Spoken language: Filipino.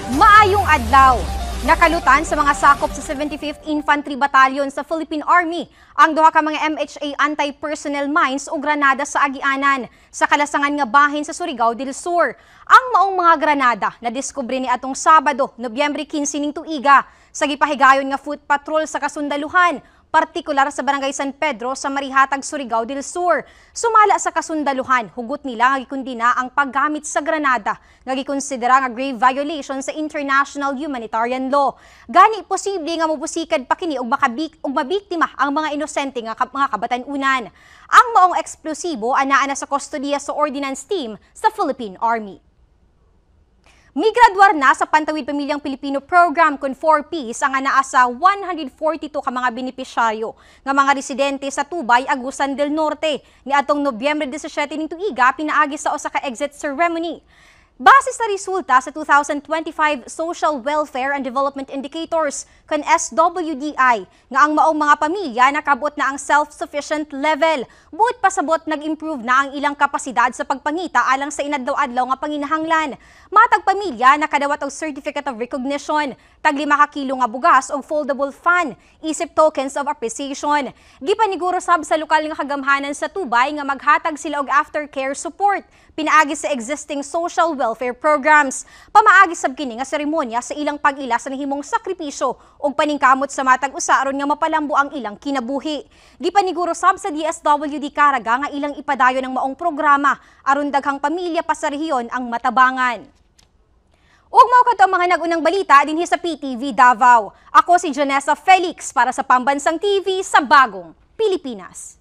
Maayong adlaw! Nakalutan sa mga sakop sa 75th Infantry Battalion sa Philippine Army ang duha ka mga MHA anti-personnel mines o granada sa agianan sa kalasangan nga bahin sa Surigao del Sur. Ang maong mga granada na diskubre ni atong Sabado, Nobyembre 15 ning tuiga sa gipahigayon nga foot patrol sa kasundaluhan, partikular sa Barangay San Pedro sa Marihatag, Surigao del Sur. Sumala sa kasundaluhan, hugot nila nga gikundina ang paggamit sa granada nga gikonsidera nga grave violation sa international humanitarian law. Gani posible nga mobusikad pa kini og mabiktima ang mga inosente nga mga kabatan-unan. Ang maong eksplosibo anaa na sa kustodiya sa Ordnance Team sa Philippine Army. Migraduar na sa Pantawid Pamilyang Pilipino Program con 4Ps ang anaa sa 142 ka mga benepisyaryo nga mga residente sa Tubay, Agusan del Norte ni atong Nobyembre 17 ning tuiga pinaagi sa usa ka exit ceremony. Base sa resulta sa 2025 Social Welfare and Development Indicators kan SWDI nga ang maong mga pamilya nakabot na ang self-sufficient level. Buot pasabot nag-improve na ang ilang kapasidad sa pagpangita alang sa inadlaw-adlaw nga panginahanglan. Matag pamilya nakadawat og Certificate of Recognition, tag 5 ka kilo nga bugas og foldable fan, isip tokens of appreciation. Gipaniguro sab sa lokal nga kagamhanan sa Tubay nga maghatag sila og aftercare support pinaagi sa existing social welfare programs. Pamaagi sab kini nga seremonya sa ilang pag-ila sa nahimong sakripisyo ug paningkamot sa matag usa aron nga mapalambo ang ilang kinabuhi. Gipaniguro sab sa DSWD Caraga nga ilang ipadayon ang maong programa aron daghang pamilya pa sa rehiyon ang matabangan. Ug mao kadto ang mga nagunang balita dinhi sa PTV Davao. Ako si Janessa Felix para sa Pambansang TV sa Bagong Pilipinas.